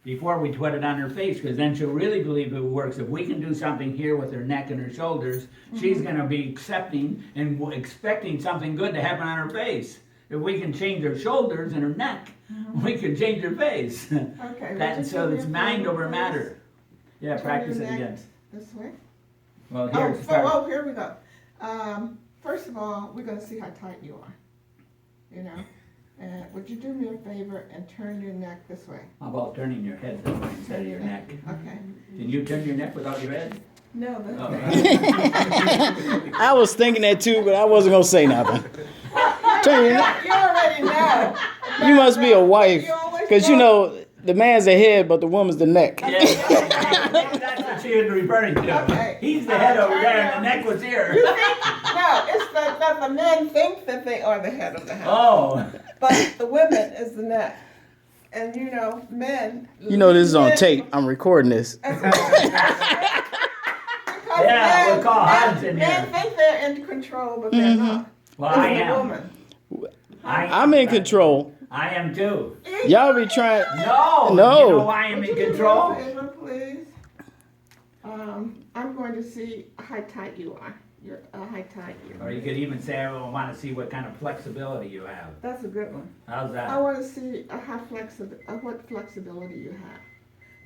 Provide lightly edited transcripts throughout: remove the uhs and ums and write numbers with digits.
before we put it on her face, because then she'll really believe it works. If we can do something here with her neck and her shoulders, she's gonna be accepting and expecting something good to happen on her face. If we can change her shoulders and her neck, we can change her face. Okay. That, would you so do me it's a mind favor, over please? matter. Yeah, Turn practice your it neck again. This way. Well, Oh, here, start. oh, here we go. First of all, we're gonna see how tight you are. You know, and would you do me a favor and turn your neck this way? How about turning your head this way instead of your neck? Okay. Can you turn your neck without your head? No, that's Oh, okay. right. I was thinking that too, but I wasn't gonna say nothing. Turn your neck. You already know. You must be a wife, You always cause you know the man's the head, but the woman's the neck. Yeah, that's what she was referring to. Okay. He's the head over there and the neck was here. No, it's that the men think that they are the head of the house, Oh, but the women is the neck. And you know, men. You know this is on men- tape. I'm recording this. Because Yeah, men- we'll call men- Hans in Men here. think they're in control, but they're not. well, It's I the am. woman. I'm in control. I am too. Y'all be trying. No. No. You know why I'm Would in you do me a control? favor, please? I'm going to see how tight you are. You're how tight you Or are. you could even say, I want to see what kind of flexibility you have. That's a good one. How's I that? want to see what flexibility you have.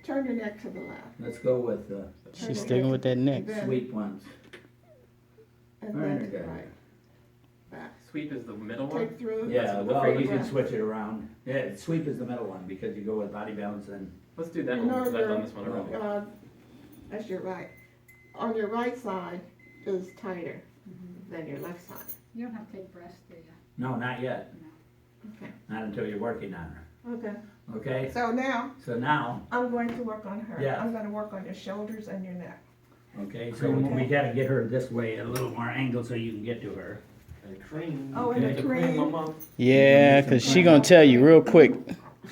Turn your neck to the left. Let's go with the She's sticking with that neck. Then- sweet ones. And Very then to the good. right. Back. Sweep is the middle one? Take through. Yeah, the well, freedom you can breath. switch it around. Yeah, sweep is the middle one because you go with body balance and, Let's do that You one, know, because I've done this one already. that's your right. On your right side is tighter than your left side. You don't have to take breaths, do you? no, not yet. Okay. Not until you're working on her. Okay. Okay? So now So now, I'm going to work on her. Yeah. I'm going to work on your shoulders and your neck. okay, so we gotta get her this way, a little more angle so you can get to her. And cream. Oh, and the The cream. mama. Yeah, cause she gonna tell you real quick.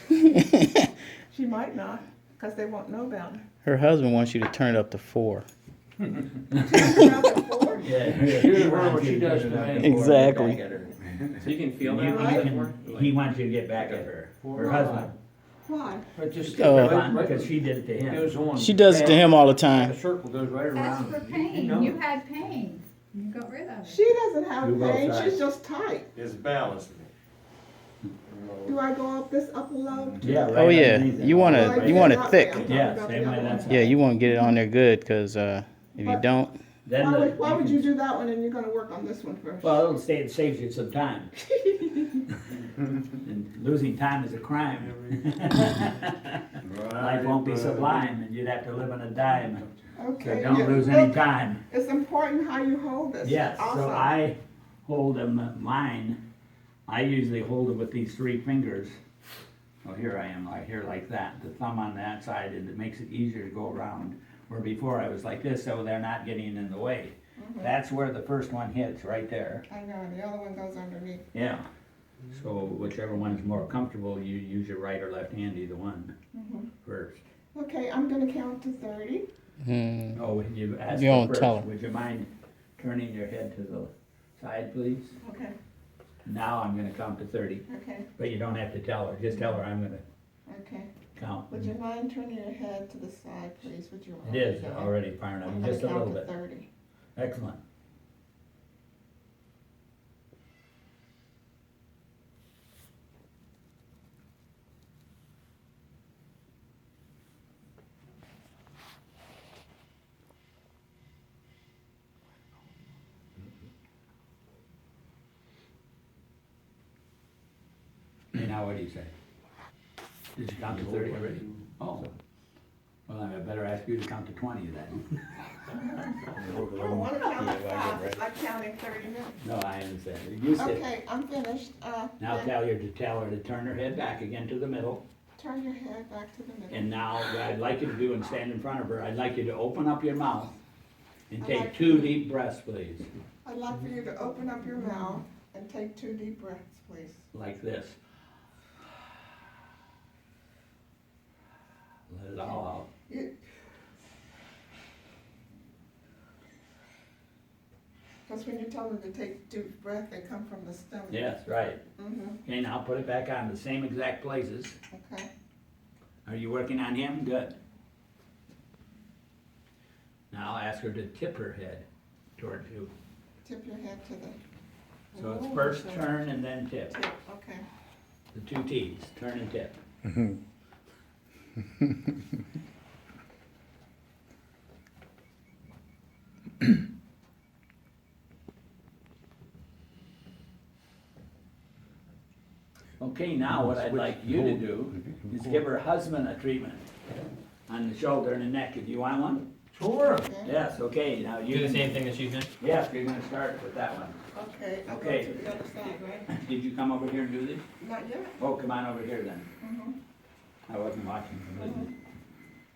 She might not, because they won't know about it. Her husband wants you to turn it up to 4. Yeah. Here's what she does to me. Exactly. So you can feel You, that you right? can, he wants you to get back at her, her husband. Why? But just, Oh. Because she did it to him. goes on. She does it to him all the The time. circle goes right That's around. for pain. know. You had pain. You got rid of it. She doesn't have Do both pain. sides. She's just tight. It's balanced. Do I go up this upper lobe? Yeah, right Oh yeah, underneath it. you want it. You want it thick. Yeah, same way that's. Yeah, you want to get it on there good, cause if you don't, Then Why would you do that one and you're gonna work on this one first? Well, it'll stay, it saves you some time. And losing time is a crime. Life won't be sublime and you'd have to live on a dime. So Okay. don't yeah, lose look, any time. It's important how you hold this. Yes, also. so I hold them, mine, I usually hold it with these 3 fingers. Oh, here I am, like here like that, the thumb on that side, and it makes it easier to go around. Where before I was like this, so they're not getting in the way. That's where the first one hits, right there. I know, and the other one goes underneath. Yeah. So whichever one is more comfortable, you use your right or left hand, either one, first. Okay, I'm gonna count to 30. Oh, you asked You her don't first. tell her. Would you mind turning your head to the side, please? Okay, Now I'm gonna count to 30, okay, but you don't have to tell her, just tell her I'm gonna okay. count. Would you mind turning your head to the side, please? Would you? It is Okay. already firing I'm up, gonna just a little count to bit. 30. Excellent. And now what do you say? Did you count to 30 already? Oh. Well, I better ask you to count to 20 then. I don't wanna count to 5, it's like counting 30 minutes. No, I understand. You said, Okay, I'm finished. now Then tell her to turn her head back again to the middle. turn your head back to the middle. And now what I'd like you to do and stand in front of her, I'd like you to open up your mouth and I'd take like 2 deep breaths, please, I'd like for you to open up your mouth and take 2 deep breaths, please. like this. Let it all out. Because when you tell them to take deep breath, they come from the stomach. Yes, right. Mm-hmm, Okay, now put it back on the same exact places. okay. Are you working on him? Good. Now ask her to tip her head towards you. Tip your head to the. So it's Ooh, first so- turn and then tip. Tip, okay. The two T's, turn and tip. Okay, now what I'd like you to do is give her husband a treatment on the shoulder and the neck. Do you want one? Sure. Okay. Yes, okay, now you. Do the same thing that she's doing? Yes, you're gonna start with that one. Okay, I'll go Okay. to the other side, right? Did you come over here and do this? Not yet? Oh, come on over here then. Mhm. I wasn't watching completely.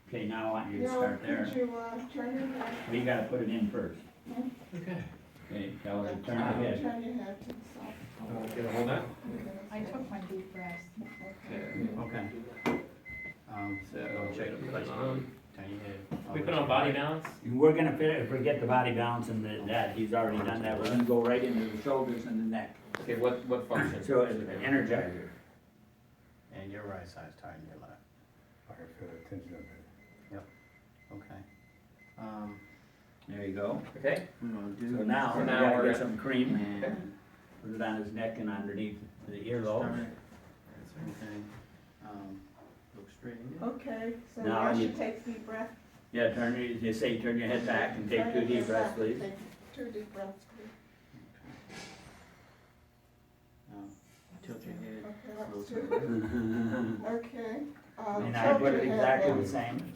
Okay, now I want you to Now, start there. could you, turn your head? Well, you gotta put it in first. Okay. Okay, tell her to turn her head. Turn your head to the side. Gonna hold that? I took my deep breath. Okay. Okay. So, Check it. Put it on. turn your head. We put on body balance? We're gonna forget the body balance and that, he's already done that. We're gonna go right into the shoulders and the neck. Okay, what function? So it's an energizer. And your right side's tighter than your left. I can feel the tension of it. Okay. There you go. Okay, We're gonna do. So now, So we now gotta we're get at- some cream, And put it on his neck and underneath the start. earlobe. That's everything. Look straight in. Okay, so Now now you- she takes deep breath. Yeah, you say, turn your head back and take Turn two your deep head breaths, back. please. Take 2 deep breaths, please. Now, tilt your head. Okay, that's close 2. to the left. Okay. And I tilt put your it head exactly back. the same.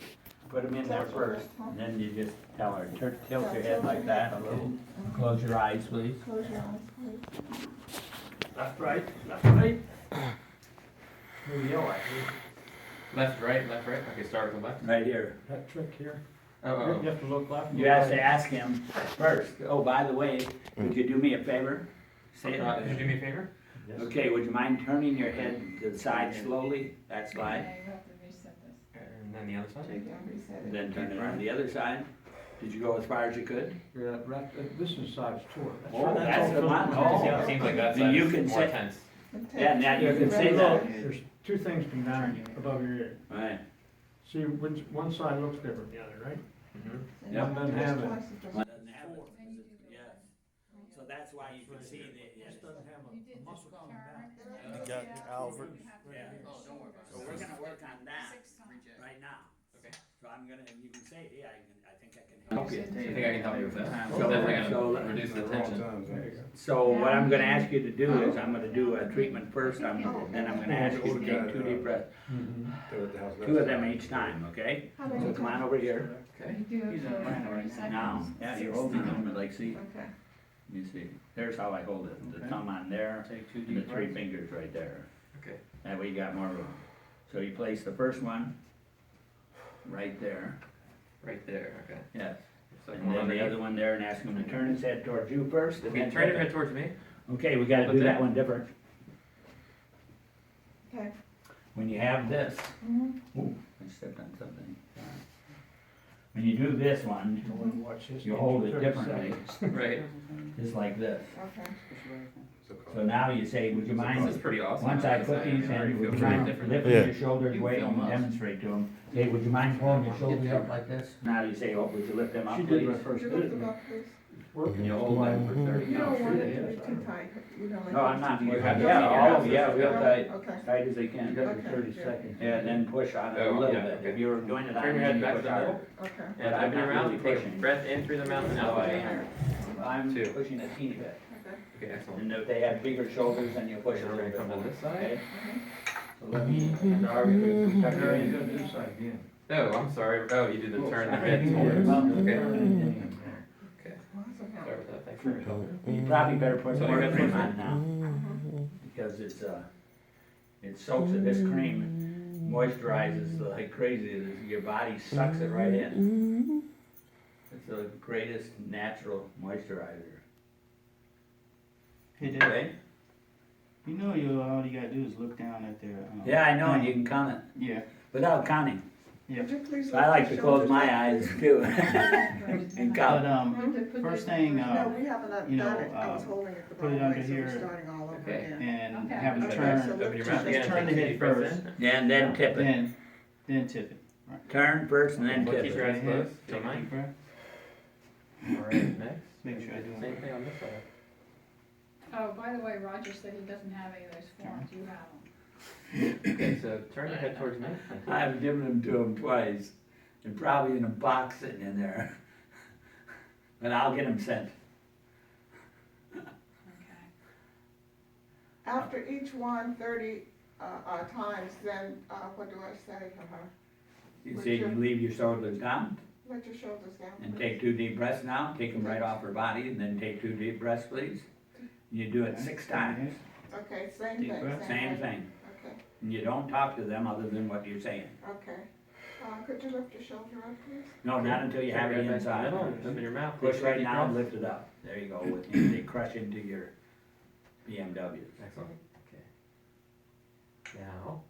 Put them in there Tilt your head, first, huh? and then you just tell her, tilt your Yeah, head like your that a head. little. Close your eyes, please. Close your eyes, please. Left, right, left, right. Maybe you'll like it. left, right. Okay, start with the left. Right here. That trick here, Oh, you have to look left. and You have to right. ask him first. Oh, by the way, would you do me a favor? Say it. Could you do me a favor? Yes. Okay, would you mind turning your head to the side slowly? That slide. Okay, you have to reset this. And then the other side? Take it and reset it. Then turn it on the other side. Did you go as far as you could? Yeah, right, this is side's toward. Oh, that's the one. Oh, Oh. it seems like that Then side you is can more say- tense. And take- Yeah, now you can say Look, that. there's two things come down above your ear. Right. See, which, one side looks different than the other, right? Mhm. and Yep. do Doesn't this have it. twice, it doesn't- One doesn't have it. Then you do the Yes. left. So that's why you can see the, yes. This doesn't have You did a this muscle turn. coming back. and then You you got have to- Alfred. you have to Yeah. do the Oh, don't worry about So we're gonna work on that 6 times. right now. Okay. So I'm gonna, you can say, yeah, I think I can help you. I think I can help you with that. So- Definitely so- gonna reduce the tension. There you go. So what I'm gonna ask you to do is, I'm gonna do a treatment first, then I'm gonna ask you to take 2 deep breaths, Do it the house 2 of left them side. each time, okay? How many So come on times? over here. Okay. You do it He's for on mine 30 right seconds. Now, yeah, you're holding them, like, see, Okay. you see, there's how I hold it, the Okay. thumb on there, Take 2 and the deep 3 breaths. fingers right there. Okay. That way you got more room. So you place the first one right there, Right there, okay. yes. So And then the other one there, and ask him to turn his head towards you first, and Okay, then turn your tip head it. towards me. Okay, we gotta Hold do it that there. one different. Okay. When you have this, Mhm. ooh, I stepped on something. Sorry. When you do this one, You wanna watch this? you hold it 30 differently, seconds. Right. just like this. Okay. So now you say, would you This mind, is pretty awesome. once I put these already in, feel would you very mind different. lifting Yeah. your shoulders You way feel and muscle. demonstrate to them? Hey, would you mind pulling your shoulders up like this? Now you say, oh, would you lift them up, She please? did my first You lift bit. them up, please. And you hold them for 30 You don't minutes. want it to be too tight. You don't like No, it I'm not, too- yeah, You have to oh, see it. yeah, real tight, Okay. tight as they You can. got your Okay. 30 seconds. Yeah, and then push on it a Oh, little yeah, bit. okay. If you were doing it on Turn your me, head you back to push the harder. middle. Okay. But And I'm open your not mouth, really take a pushing. breath in through the mouth and So out. I am, I'm 2. pushing a teeny bit. Okay. Okay, excellent. And if they have bigger shoulders, then you push it a We're little gonna bit come to more. this side. Okay? So let me, and are we Now good? you're gonna do this side again. Oh, I'm sorry. Oh, you did the turn the sorry. head towards. Well, Okay. Awesome help. Sorry about that. Thanks for help. You probably better put So more you're cream gonna- on now, because it's, it soaks it, this cream moisturizes like crazy, your body sucks it right in. It's the greatest natural moisturizer. Hey, Dave, Okay? you know all you gotta do is look down at their. Yeah, I know, and you can count it Yeah. without counting. Would you please So I like to lift close your my shoulders eyes too. And But, count. first thing, up? No, we haven't you done know, it. I was holding it the put it wrong under way, so we're here. starting all over Okay. again. and Okay. have them Okay, turn, so Open your lift mouth your again. Just turn Take the a head deep breath first. in. Yeah, and then tip it. then Then tip it. Right. Turn first and then Well, tip keep your it. eyes closed, if you Take don't a deep mind. breath. Alright, next. Make sure I do Same it. thing on this side. Oh, by the way, Roger said he doesn't have any of those forms, you have them. Okay, so turn your head towards me. Thank you. I've given them to him twice, and probably in a box sitting in there. But I'll get them sent. Okay. After each one, 30 times, then what do I say to her? You see, you leave your shoulders down, Let your shoulders down. and please. take 2 deep breaths now, take them right off her body, and then take 2 deep breaths, please. You do it 6 times, Okay, same Deep thing, breath. same thing. Okay, And you don't talk to them other than what you're saying. okay. Could you lift your shoulder up, please? No, not until you have it Turn your head back to the inside. middle and open your mouth. Push Take a right deep now and breath. lift it up. There you go, and they crush into your BMW. Excellent. Okay. Now,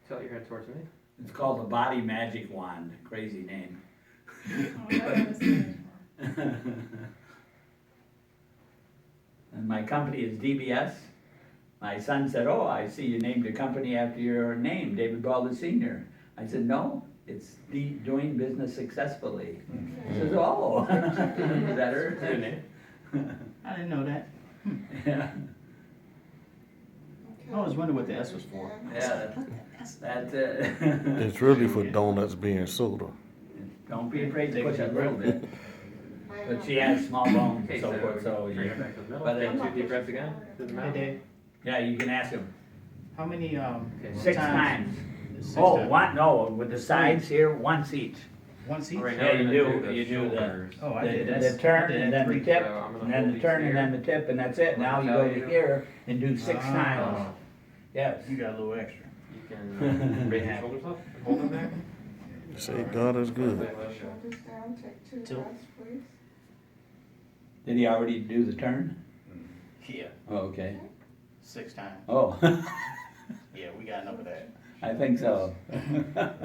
tilt your head towards me. It's called the Body Magic Wand, crazy name. Oh, that was good. And my company is DBS. My son said, "Oh, I see you named your company after your name, David Baldwin Sr." I said, "No, it's doing business successfully." He says, "Oh, better." Good name. I didn't know that. Yeah, I always wondered what the S was for. yeah, that's it. It's really for donuts being soda. Don't be afraid to push it a little bit. I But know. she has small bones Okay, and so forth, so turn you, your back to the middle. but Take it- 2 deep breaths again. Through the Hey mouth. Dave, yeah, you can ask him. how many 6 times. Six Oh, times. one, no, with the sides here, once each. Once each? Right Yeah, now you we're gonna do- the you do the- shoulders. Oh, I did. The That's- turn I did and that then the 3. tip, So I'm gonna and then hold the these turn and here. then the tip, and that's it. I'm Now gonna you tell go to you. here and do 6 Ah. times. Yes. You got a little extra. You can raise your shoulders up and hold them there. Say God is good. Shoulders down, take 2 Tilt. breaths, please. Did he already do the turn? Yeah. Oh, okay. 6 times. Oh, Yeah, we got enough of that. I think so.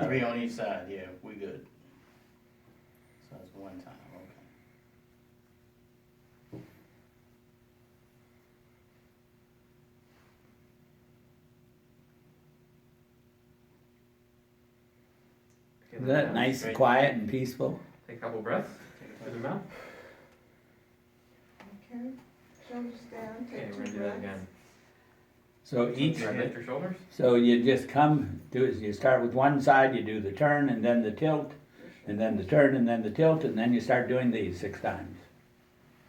3 on each side, yeah, we good. So that's 1 time, okay. Okay, Is that now nice, Straight. quiet, and peaceful? Take a couple breaths through the mouth. Okay, shoulders down, Okay, take we're 2 gonna do that breaths. again. So each, Try to lift your shoulders. so you just come, you start with one side, you do the turn and then the tilt, and then the turn and then the tilt, and then you start doing these 6 times.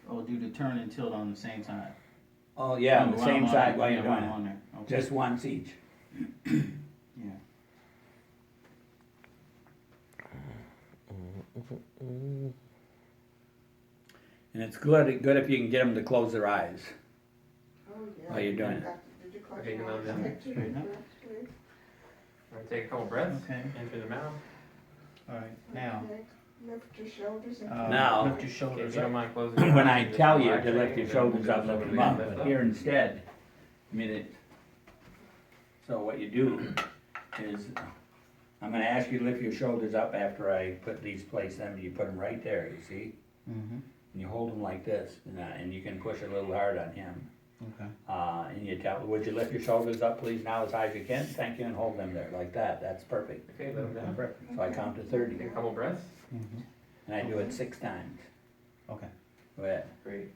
Oh, do the turn and tilt on the same side. Oh, yeah, on the While same I'm on side there, while yeah, you're doing I'm it. on there. Okay. Just once each. Yeah. And it's good if you can get them to close their eyes. Oh, yeah. While you're doing it. Did you close Okay, your you eyes? know that. Take 2 Straighten deep up. breaths, please. All right, take a couple breaths Okay. in through the mouth. All right, now, Okay, lift your shoulders and. Now- lift your Okay, if shoulders you don't up. mind closing your When eyes I and just tell you to relaxing, lift your then shoulders up, we'll lift do them up, lift but here instead, I mean, so what you do is, I'm gonna ask you to lift your shoulders up after I place them, you put them right there, you see? Mm-hmm, And you hold them like this, and you can push a little hard on him. okay. And you tell, would you lift your shoulders up, please, now as high as you can? Thank you, and hold them there, like that, that's perfect. Okay, let them down. Perfect. So I count to 30, Take a couple breaths. Mm-hmm, and I do it 6 times. okay. Go ahead. Great.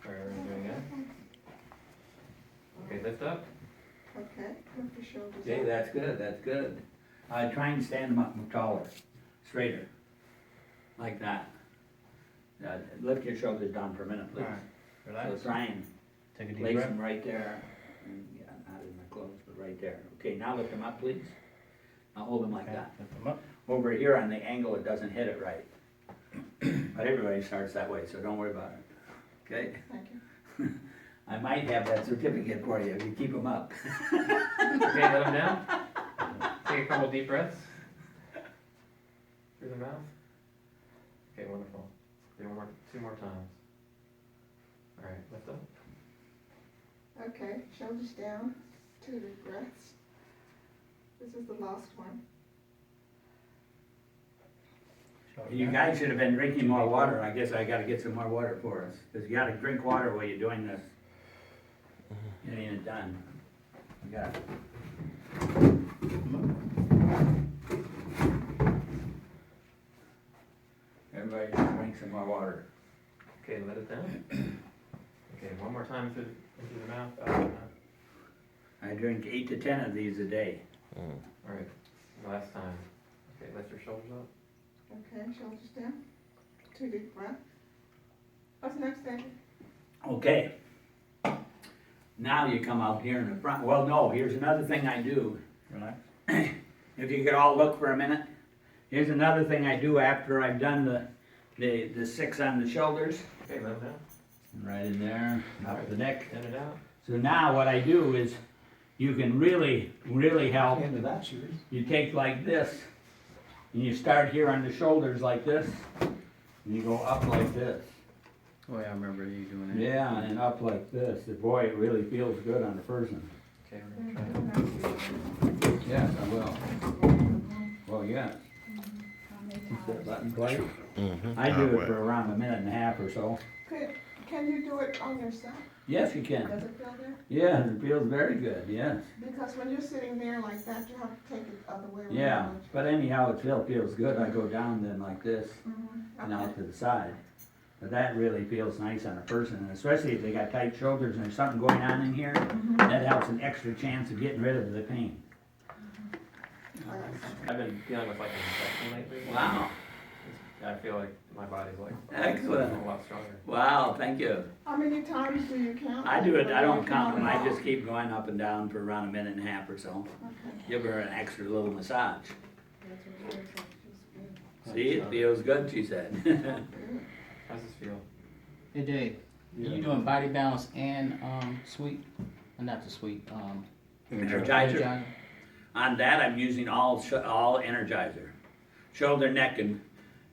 All right, we're gonna do it again. Okay, lift up. Okay, lift your shoulders up. Okay, that's good, that's good. Try and stand them up taller, straighter, like that. Lift your shoulders down for a minute, please. All right, So relax. try and Take a deep place breath. them right there. Yeah, not in the clothes, but right there. Okay, now lift them up, please. Now hold them like Okay, that. lift them up. Over here on the angle, it doesn't hit it right. But everybody starts that way, so don't worry about it. Okay? Thank you. I might have that certificate for you if you keep them up. Okay, let them down. Take a couple deep breaths through the mouth. Okay, wonderful. Do one more, 2 more times. All right, lift up. Okay, shoulders down, 2 deep breaths. This is the last one. Shoulders You down. guys should have been drinking more water. I guess I gotta get some more water for us, because you gotta drink water while you're doing this. Getting it done. You got it. everybody drink some more water. Okay, let it down. Okay, one more time into the mouth, out of the mouth. I drink 8 to 10 of these a day. Alright, last time. Okay, lift your shoulders up. Okay, shoulders down. 2 deep breath. What's next, David? Okay. Now you come out here in the front. Well, no, here's another thing I do. Relax. If you could all look for a minute. Here's another thing I do after I've done the 6 on the shoulders. Okay, let it down. Right in there, up the neck. In and out. So now what I do is, you can really, really help. Into that shoes. You take like this, and you start here on the shoulders like this, and you go up like this. Oh, yeah, I remember you doing that. Yeah, and up like this. And boy, it really feels good on the person. Okay, we're gonna try it. Yes, I will. Well, yes. How many Keep that times? button quiet. Mm-hmm. I do it for around a minute and a half or so. Can you do it on yourself? Yes, you can. Does it feel good? Yeah, it feels very good, yes. Because when you're sitting there like that, you have to take it the other way around. Yeah, but anyhow, it still feels good. I go down then like this and out to the side. But that really feels nice on a person, and especially if they got tight shoulders and there's something going on in here, that helps an extra chance of getting rid of the pain. I've been dealing with like an infection lately. Wow, I feel like my body's like Excellent. a lot stronger. wow, thank you. How many times do you count? I do it, I don't For count them, I long? just keep going up and down for around a minute and a half or so. Okay. Give her an extra little massage. That's what yours is. She's good. See, it feels good, she said. How's this feel? Hey, Dave, you doing body balance and, sweep? Not the sweep, Energizer. On that, I'm using all Energizer. Shoulder, neck, and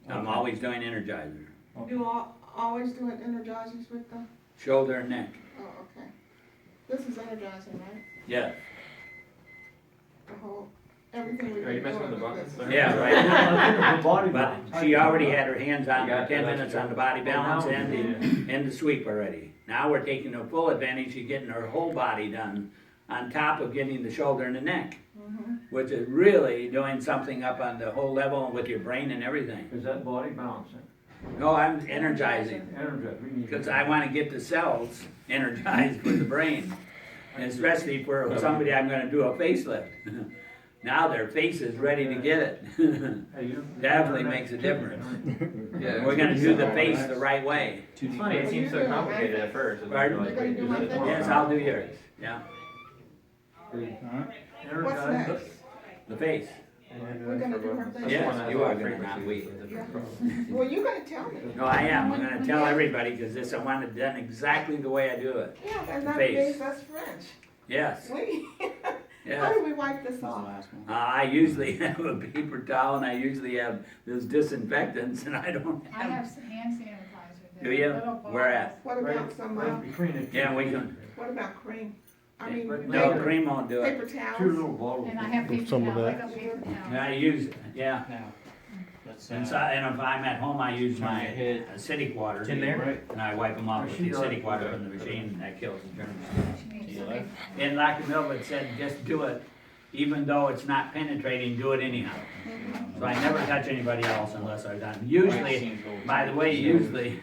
I'm always doing Energizer. You always doing energizers with the, Shoulder and neck, oh, okay. This is energizing, right? yes. The whole, everything we Are you do messing with the with buttons this. there? Yeah, right. The body But balance. she already had her hands on You got for 10 that, minutes that's on the body balance now- and the sweep already. Now we're taking the full advantage of getting her whole body done on top of getting the shoulder and the neck, which is really doing something up on the whole level with your brain and everything. Is that body balancing? No, I'm energizing, Energize, we need. because I want to get the cells energized with the brain, and especially for somebody I'm going to do a facelift. Now their face is ready to get it. Hey, you- Definitely makes a difference. We're going to do the face the right way. It's funny, it seems so complicated at first. It's Pardon? like, wait, is it more Yes, I'll do yours, yeah, What's Energize. next? the face. We're gonna do her face. Yes, you are gonna, not we. Well, you're gonna tell me. No, I am, I'm gonna tell everybody, because this, I want it done exactly the way I do it. Yeah, and that Face. means that's French. Yes, We, how yes. do we wipe this That's the off? last one. I usually have a paper towel, and I usually have those disinfectants, and I don't I have. have some hand sanitizer. Do They're you? little Where bottles. at? What about some, Right between the two. Yeah, we can, what about cream? I mean, no, paper, cream won't do it. paper Two towels? little bottles. And I have paper Some of towels, I that. got paper towels. I use, yeah, Now, let's, and so, and if I'm at home, I use my Turn your head. acidic water. In there? Right. And I wipe them off with the She does. acidic water from the machine, and that kills the germs. She needs To your some left. paper. And like Milva said, just do it, even though it's not penetrating, do it anyhow. So I never touch anybody else unless I've done. Usually, by the way, usually,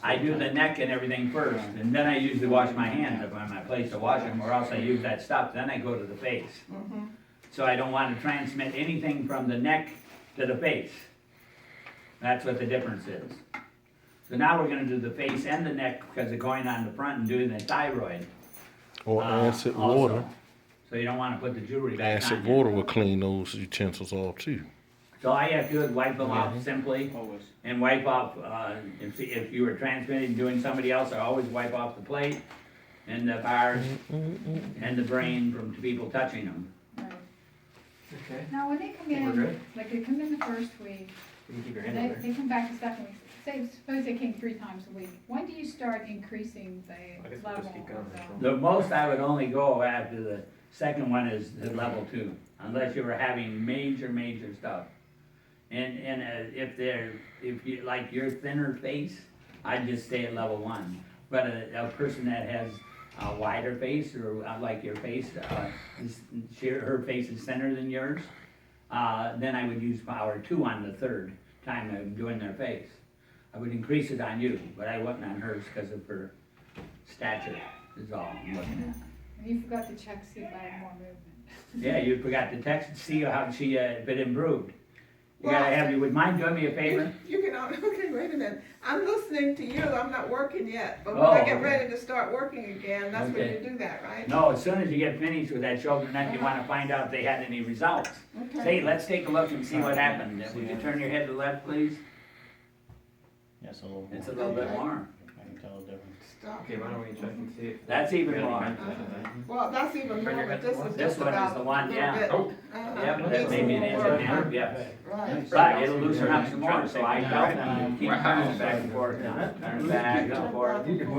I do the neck and everything first, and then I usually wash my hands if I'm at a place to wash them, or else I use that stuff, then I go to the face. So I don't want to transmit anything from the neck to the face. That's what the difference is. So now we're gonna do the face and the neck, because they're going on the front and doing the thyroid. Or acid also. water. So you don't wanna put the jewelry back on. Acid water will clean those utensils off too. So all you have to do is wipe them off simply, Always. and wipe off, if you were transmitting, doing somebody else, I always wipe off the plate and the bars and the brain from people touching them. Right. Okay, Now, when they come Think we're in, good? like they come in the first week, you can keep your hand in they, there. they come back the second week, say, suppose they came 3 times a week, when do you start increasing I the guess we'll level? just keep going. of The most I would only go after the second one is the level 2, unless you were having major stuff. And if you, like your thinner face, I'd just stay at level 1. But a person that has a wider face, or like your face, her face is thinner than yours, then I would use power 2 on the third time of doing their face. I would increase it on you, but I wouldn't on hers because of her stature is all I'm looking at. And you forgot to check, see if I had more movement. Yeah, you forgot to text, see how she, if it improved. You gotta Well, have, you would mind doing me a favor? You can, okay, wait a minute. I'm listening to you, I'm not working yet, but when I Oh, get okay. ready to start working again, that's when Okay. you do that, right? No, as soon as you get finished with that shoulder nut, you wanna find out if they had any results. Okay. Say, let's take a look and see what happened. Would you turn your head to the left, please? Yes, a little more. It's a little bit Okay. more. I can tell the difference. Stop. Okay, why don't we check and see if. That's even Really more. meant that. Well, that's even Turn more, your but head this to is the This just one is about the a one, little yeah. bit. Oh. Yep, Needs that maybe some an inch more and a half, work. yes. Right. But it'll loosen up some more, so I tell them, keep Wow. turning back and forth, now, turn back and forth.